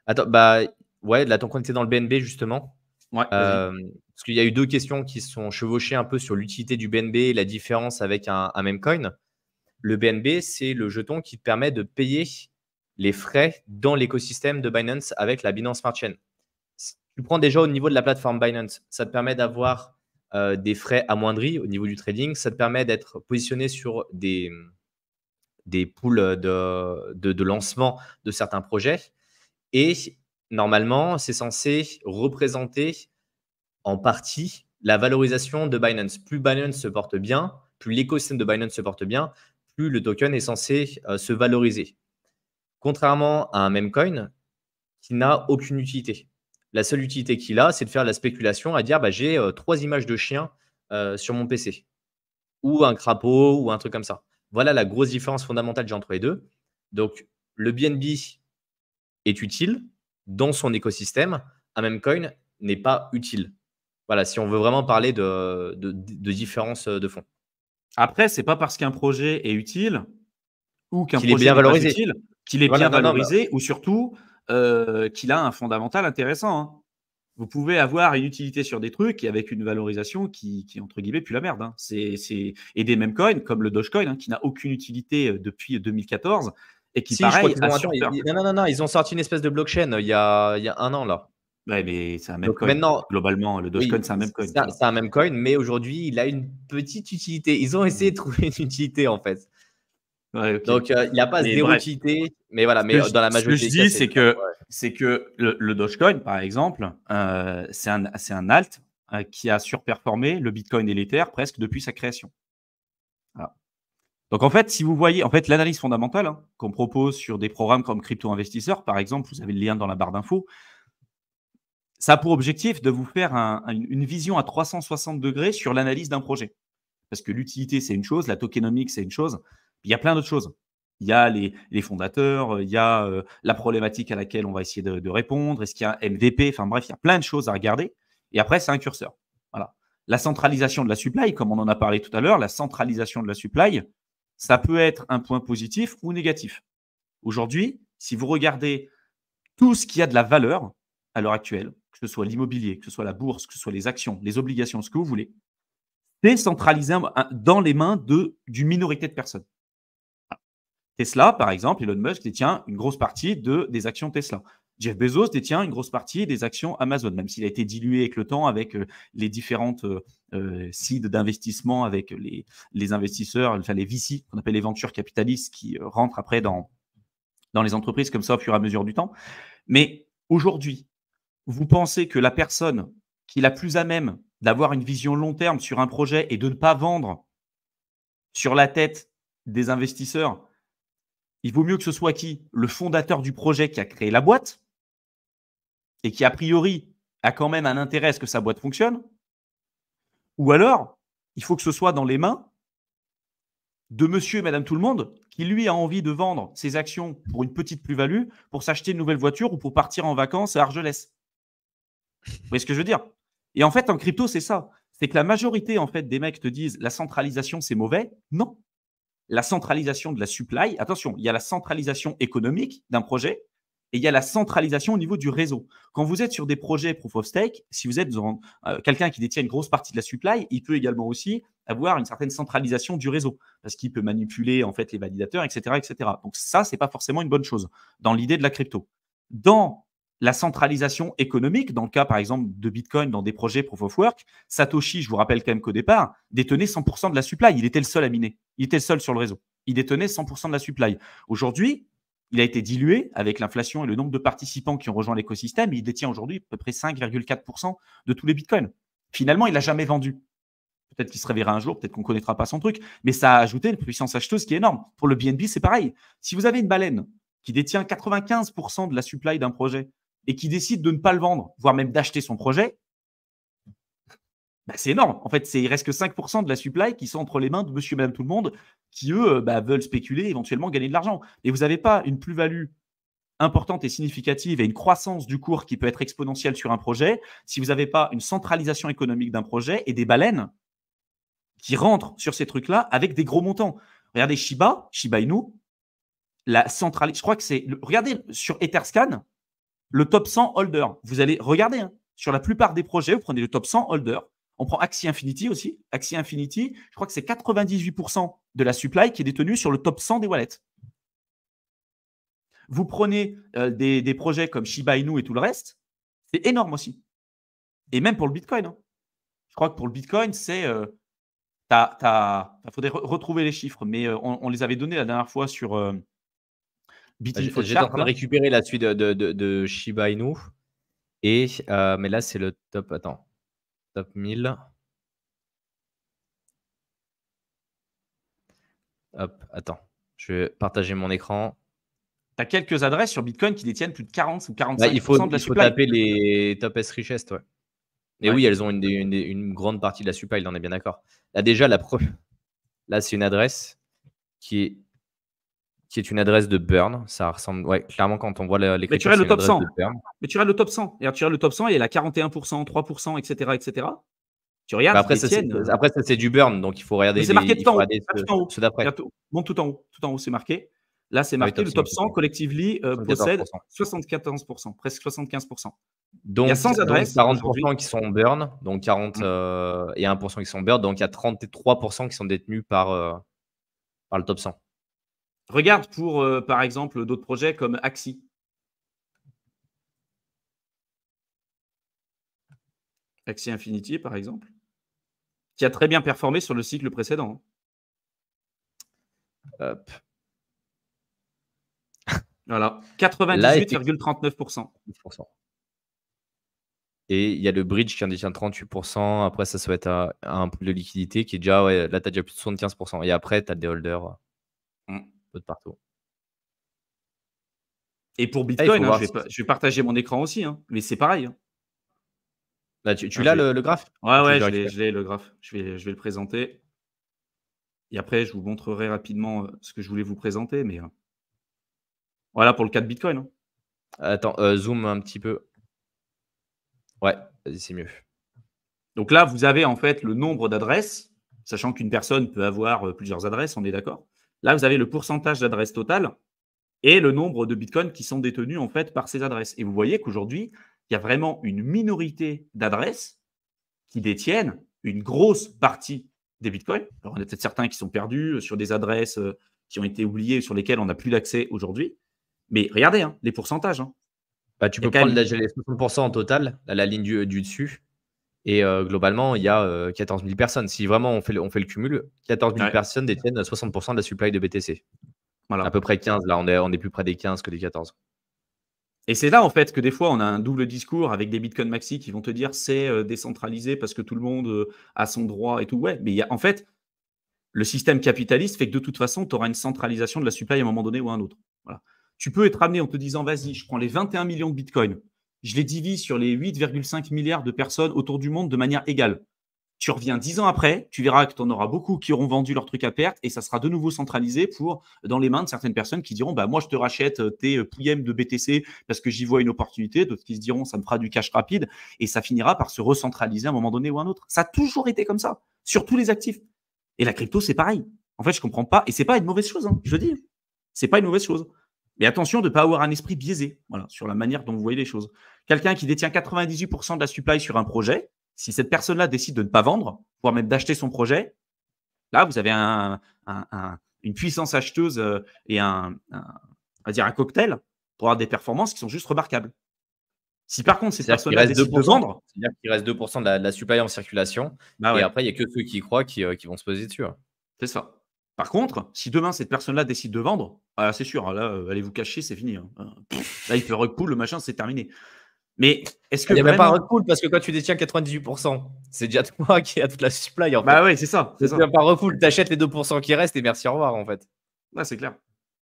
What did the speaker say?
Attends, bah, ouais, là, tant qu'on était dans le BNB justement, Ouais, vas-y. parce qu'il y a eu 2 questions qui se sont chevauchées un peu sur l'utilité du BNB et la différence avec un meme coin. Le BNB, c'est le jeton qui te permet de payer les frais dans l'écosystème de Binance avec la Binance Smart Chain. Si tu prends déjà au niveau de la plateforme Binance, ça te permet d'avoir des frais amoindris au niveau du trading. Ça te permet d'être positionné sur des pools de lancement de certains projets. Et normalement, c'est censé représenter en partie la valorisation de Binance. Plus Binance se porte bien, plus l'écosystème de Binance se porte bien, plus le token est censé se valoriser. Contrairement à un meme coin qui n'a aucune utilité. La seule utilité qu'il a, c'est de faire de la spéculation, à dire bah, j'ai 3 images de chiens sur mon PC, ou un crapaud, ou un truc comme ça. Voilà la grosse différence fondamentale que j'ai entre les deux. Donc, le BNB est utile dans son écosystème. Un meme coin n'est pas utile. Voilà, si on veut vraiment parler de différence de fond. Après, c'est pas parce qu'un projet est utile ou qu'un Qu'il est projet bien n'est pas valorisé. utile qu'il est Voilà, bien non, non, bah, valorisé ou surtout qu'il a un fondamental intéressant, hein. Vous pouvez avoir une utilité sur des trucs et avec une valorisation qui entre guillemets, pue la merde, hein. Et des mêmes coins, comme le Dogecoin, hein, qui n'a aucune utilité depuis 2014 et qui, si, je crois pareil, qu'ils a ont. Attends, non, non, non, non, ils ont sorti une espèce de blockchain il y a 1 an, là. Ouais, mais c'est un meme Donc coin. maintenant, Globalement, le Dogecoin, oui, c'est un meme coin, c'est tu un vois. c'est un meme coin, mais aujourd'hui, il a une petite utilité. Ils ont essayé Mm. de trouver une utilité, en fait. Ouais, ok. Donc, il n'a pas Mais zéro bref, utilité, mais voilà, mais dans la ce que majorité je des cas, dis, c'est le cas. Ouais. c'est que le Dogecoin, par exemple, c'est un alt qui a surperformé le Bitcoin et l'Ether presque depuis sa création. Voilà. Donc en fait, si vous voyez, en fait, l'analyse fondamentale, hein, qu'on propose sur des programmes comme Crypto Investisseur, par exemple, vous avez le lien dans la barre d'infos, ça a pour objectif de vous faire une vision à 360 degrés sur l'analyse d'un projet. Parce que l'utilité, c'est une chose, la tokenomics, c'est une chose. Il y a plein d'autres choses. Il y a les fondateurs, il y a la problématique à laquelle on va essayer de répondre, est-ce qu'il y a un MVP, enfin bref, il y a plein de choses à regarder. Et après, c'est un curseur. Voilà. La centralisation de la supply, comme on en a parlé tout à l'heure, la centralisation de la supply, ça peut être un point positif ou négatif. Aujourd'hui, si vous regardez tout ce qui a de la valeur à l'heure actuelle, que ce soit l'immobilier, que ce soit la bourse, que ce soit les actions, les obligations, ce que vous voulez, c'est centralisé dans les mains d'une minorité de personnes. Tesla, par exemple, Elon Musk détient une grosse partie des actions Tesla. Jeff Bezos détient une grosse partie des actions Amazon, même s'il a été dilué avec le temps, avec les différentes seeds d'investissement, avec les investisseurs, enfin les VC, qu'on appelle les ventures capitalistes, qui rentrent après dans les entreprises comme ça au fur et à mesure du temps. Mais aujourd'hui, vous pensez que la personne qui est la plus à même d'avoir une vision long terme sur un projet et de ne pas vendre sur la tête des investisseurs, il vaut mieux que ce soit qui? Le fondateur du projet qui a créé la boîte et qui, a priori, a quand même un intérêt à ce que sa boîte fonctionne. Ou alors, il faut que ce soit dans les mains de monsieur et madame tout le monde qui, lui, a envie de vendre ses actions pour une petite plus-value, pour s'acheter une nouvelle voiture ou pour partir en vacances à Argelès. Vous voyez ce que je veux dire? Et en fait, en crypto, c'est ça. C'est que la majorité en fait, des mecs te disent la centralisation, c'est mauvais. Non. La centralisation de la supply, attention, il y a la centralisation économique d'un projet et il y a la centralisation au niveau du réseau. Quand vous êtes sur des projets proof of stake, si vous êtes quelqu'un qui détient une grosse partie de la supply, il peut également aussi avoir une certaine centralisation du réseau parce qu'il peut manipuler en fait les validateurs, etc., etc. Donc ça, c'est pas forcément une bonne chose dans l'idée de la crypto. Dans la centralisation économique, dans le cas par exemple de Bitcoin dans des projets proof of work, Satoshi, je vous rappelle quand même qu'au départ, détenait 100% de la supply. Il était le seul à miner. Il était le seul sur le réseau. Il détenait 100% de la supply. Aujourd'hui, il a été dilué avec l'inflation et le nombre de participants qui ont rejoint l'écosystème. Il détient aujourd'hui à peu près 5,4% de tous les bitcoins. Finalement, il n'a jamais vendu. Peut-être qu'il se réveillera un jour, peut-être qu'on ne connaîtra pas son truc, mais ça a ajouté une puissance acheteuse qui est énorme. Pour le BNB, c'est pareil. Si vous avez une baleine qui détient 95% de la supply d'un projet et qui décide de ne pas le vendre, voire même d'acheter son projet, bah, c'est énorme. En fait, il reste que 5% de la supply qui sont entre les mains de monsieur et madame tout le monde qui, eux, veulent spéculer et éventuellement gagner de l'argent. Et vous n'avez pas une plus-value importante et significative et une croissance du cours qui peut être exponentielle sur un projet si vous n'avez pas une centralisation économique d'un projet et des baleines qui rentrent sur ces trucs-là avec des gros montants. Regardez Shiba Inu, la centrale, je crois que c'est… Regardez sur Etherscan, le top 100 holder. Vous allez regarder, hein, sur la plupart des projets, vous prenez le top 100 holder. On prend Axie Infinity aussi. Axie Infinity, je crois que c'est 98% de la supply qui est détenue sur le top 100 des wallets. Vous prenez des projets comme Shiba Inu et tout le reste, c'est énorme aussi. Et même pour le Bitcoin. Hein. Je crois que pour le Bitcoin, c'est… il faudrait retrouver les chiffres, mais on les avait donnés la dernière fois sur BitInfo J'étais en Chart. train de récupérer la suite de Shiba Inu. Mais là, c'est le top. Attends. Top 1000. Hop, attends. Je vais partager mon écran. Tu as quelques adresses sur Bitcoin qui détiennent plus de 40 ou 45% Il faut de la supply. taper les top S richest, ouais. Et oui, elles ont une grande partie de la supply, on est bien d'accord. Là, déjà, là, c'est une adresse qui est une adresse de burn. Ça ressemble, ouais, clairement, quand on voit les Mais tu regardes le top 100. Mais tu regardes le top 100. Et tu regardes le top 100 et elle a 41%, 3%, etc. Tu regardes. Après, ça, c'est du burn, donc il faut regarder. C'est marqué tout en haut. Ceux d'après. Monte tout en haut. Tout en haut, c'est marqué. Là, c'est marqué, le top 100, collectively, possède 74%, presque 75%. Donc, il y a 100 adresses. 40% qui sont burn, donc 40 et 1% qui sont burn, donc il y a 33% qui sont détenus par le top 100. Regarde pour, par exemple, d'autres projets comme Axie. Axie Infinity, par exemple, qui a très bien performé sur le cycle précédent. Hop. Voilà, 98,39%. Et il y a le bridge qui en détient 38%. Après, ça va être un pool de liquidité qui est déjà, là, tu as déjà plus de 75%. Et après, tu as des holders de partout. Et pour Bitcoin, je vais partager mon écran aussi, hein, mais c'est pareil. Hein. Là, tu l'as le graphe? Ouais, je l'ai le graphe. Je vais le présenter. Et après, je vous montrerai rapidement ce que je voulais vous présenter. Mais voilà pour le cas de Bitcoin. Hein. Attends, zoom un petit peu. Ouais, vas-y, c'est mieux. Donc là, vous avez en fait le nombre d'adresses, sachant qu'une personne peut avoir plusieurs adresses, on est d'accord. Là, vous avez le pourcentage d'adresses totales et le nombre de bitcoins qui sont détenus en fait par ces adresses. Et vous voyez qu'aujourd'hui, il y a vraiment une minorité d'adresses qui détiennent une grosse partie des bitcoins. Alors, on a peut-être certains qui sont perdus sur des adresses qui ont été oubliées, sur lesquelles on n'a plus d'accès aujourd'hui. Mais regardez, hein, les pourcentages. Hein. Tu peux prendre les 60% en total, la ligne du dessus. Et globalement, il y a 14 000 personnes. Si vraiment on fait le cumul, 14 000 personnes détiennent 60% de la supply de BTC. Voilà. À peu près 15. Là, on est plus près des 15 que des 14. Et c'est là, en fait, que des fois, on a un double discours avec des Bitcoin Maxi qui vont te dire c'est décentralisé parce que tout le monde a son droit et tout. Ouais, mais en fait, le système capitaliste fait que de toute façon, tu auras une centralisation de la supply à un moment donné ou à un autre. Voilà. Tu peux être amené en te disant vas-y, je prends les 21 millions de Bitcoin, je les divise sur les 8,5 milliards de personnes autour du monde de manière égale. Tu reviens 10 ans après, tu verras que tu en auras beaucoup qui auront vendu leur truc à perte et ça sera de nouveau centralisé dans les mains de certaines personnes qui diront moi, je te rachète tes pouillèmes de BTC parce que j'y vois une opportunité. D'autres qui se diront ça me fera du cash rapide et ça finira par se recentraliser à un moment donné ou à un autre. Ça a toujours été comme ça, sur tous les actifs. Et la crypto, c'est pareil. En fait, je ne comprends pas. Et ce n'est pas une mauvaise chose, hein, je le dis. Ce n'est pas une mauvaise chose. Mais attention de ne pas avoir un esprit biaisé sur la manière dont vous voyez les choses. Quelqu'un qui détient 98% de la supply sur un projet, si cette personne-là décide de ne pas vendre, voire même d'acheter son projet, là, vous avez une puissance acheteuse et on va dire un cocktail pour avoir des performances qui sont juste remarquables. Si par contre, cette personne-là décide de vendre… C'est-à-dire qu'il reste 2% de la supply en circulation. Et après, il n'y a que ceux qui y croient qui vont se poser dessus. C'est ça. Par contre, si demain, cette personne-là décide de vendre, c'est sûr, là, allez vous cacher, c'est fini. Hein. Là, il fait rug pull, le machin, c'est terminé. Mais est-ce que. Il n'y a même pas rug pull parce que quand tu détiens 98%, c'est déjà toi qui as toute la supply. En fait. Oui, c'est ça. C'est même pas rug pull. Tu achètes les 2% qui restent et merci, au revoir, en fait. Là, c'est clair.